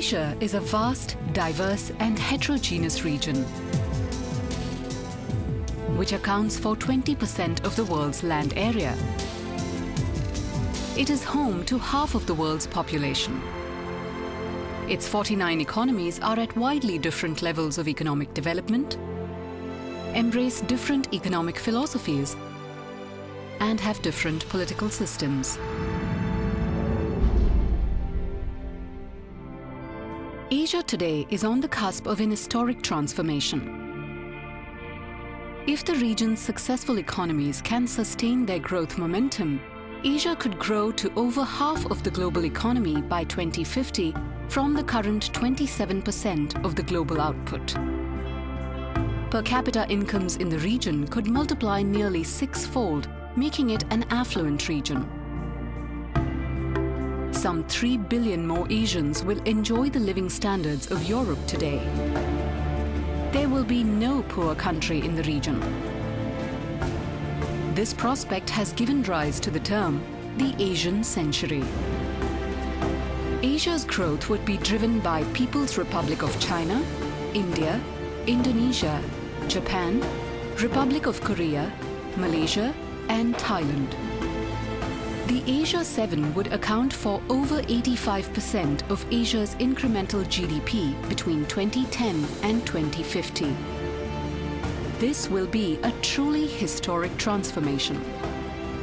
Asia is a vast, diverse and heterogeneous region, which accounts for 20% of the world's land area. It is home to half of the world's population. Its 49 economies are at widely different levels of economic development, embrace different economic philosophies, and have different political systems. Asia today is on the cusp of an historic transformation. If the region's successful economies can sustain their growth momentum, Asia could grow to over half of the global economy by 2050 from the current 27% of the global output. Per capita incomes in the region could multiply nearly six-fold, making it an affluent region. Some 3 billion more Asians will enjoy the living standards of Europe today. There will be no poor country in the region. This prospect has given rise to the term the Asian Century. Asia's growth would be driven by People's Republic of China, India, Indonesia, Japan, Republic of Korea, Malaysia, and Thailand. The Asia 7 would account for over 85% of Asia's incremental GDP between 2010 and 2050. This will be a truly historic transformation,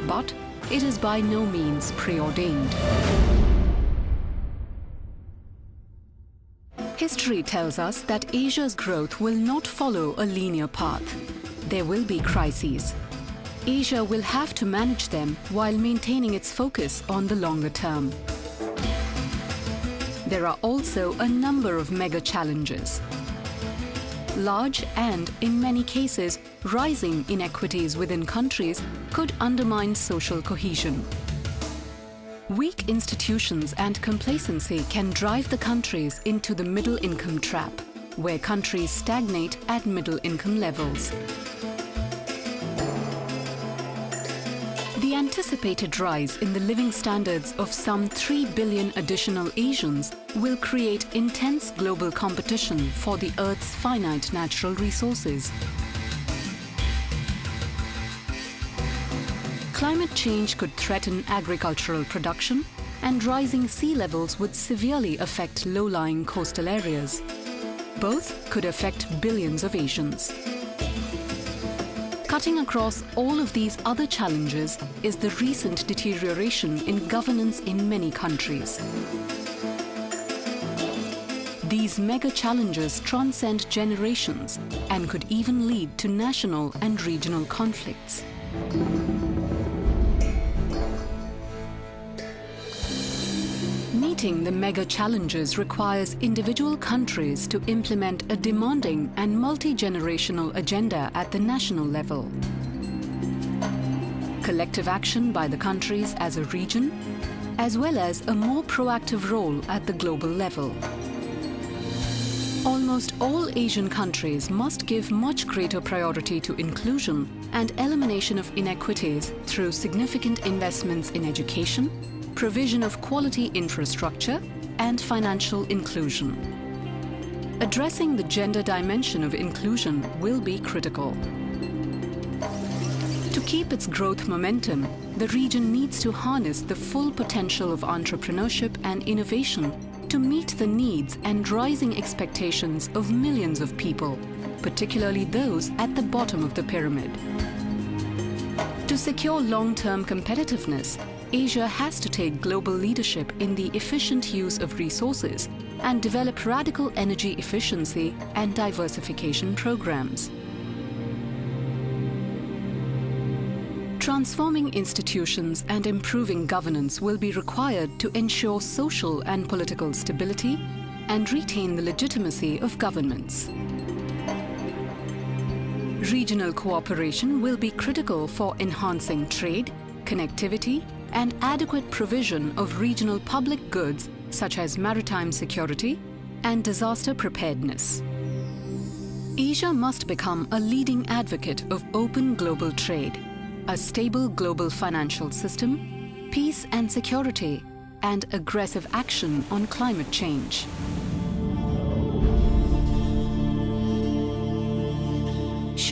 but it is by no means preordained. History tells us that Asia's growth will not follow a linear path. There will be crises. Asia will have to manage them while maintaining its focus on the longer term. There are also a number of mega challenges. Large and, in many cases, rising inequities within countries could undermine social cohesion. Weak institutions and complacency can drive the countries into the middle-income trap, where countries stagnate at middle-income levels. The anticipated rise in the living standards of some 3 billion additional Asians will create intense global competition for the Earth's finite natural resources. Climate change could threaten agricultural production, and rising sea levels would severely affect low-lying coastal areas. Both could affect billions of Asians. Cutting across all of these other challenges is the recent deterioration in governance in many countries. These mega challenges transcend generations and could even lead to national and regional conflicts. Meeting the mega challenges requires individual countries to implement a demanding and multi-generational agenda at the national level. Collective action by the countries as a region, as well as a more proactive role at the global level. Almost all Asian countries must give much greater priority to inclusion and elimination of inequities through significant investments in education, provision of quality infrastructure, and financial inclusion. Addressing the gender dimension of inclusion will be critical. To keep its growth momentum, the region needs to harness the full potential of entrepreneurship and innovation to meet the needs and rising expectations of millions of people, particularly those at the bottom of the pyramid. To secure long-term competitiveness, Asia has to take global leadership in the efficient use of resources and develop radical energy efficiency and diversification programs. Transforming institutions and improving governance will be required to ensure social and political stability and retain the legitimacy of governments. Regional cooperation will be critical for enhancing trade, connectivity, and adequate provision of regional public goods such as maritime security and disaster preparedness. Asia must become a leading advocate of open global trade, a stable global financial system, peace and security, and aggressive action on climate change.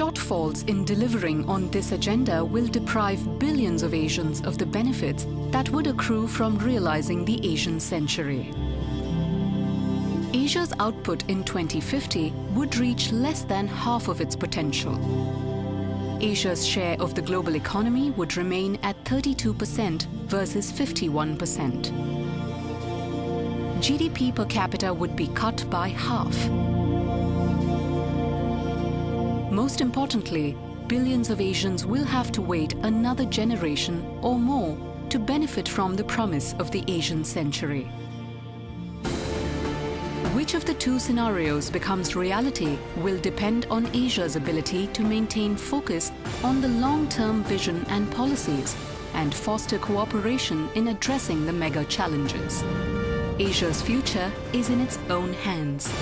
Shortfalls in delivering on this agenda will deprive billions of Asians of the benefits that would accrue from realizing the Asian century. Asia's output in 2050 would reach less than half of its potential. Asia's share of the global economy would remain at 32% versus 51%. GDP per capita would be cut by half. Most importantly, billions of Asians will have to wait another generation or more to benefit from the promise of the Asian century. Which of the two scenarios becomes reality will depend on Asia's ability to maintain focus on the long-term vision and policies and foster cooperation in addressing the mega challenges. Asia's future is in its own hands.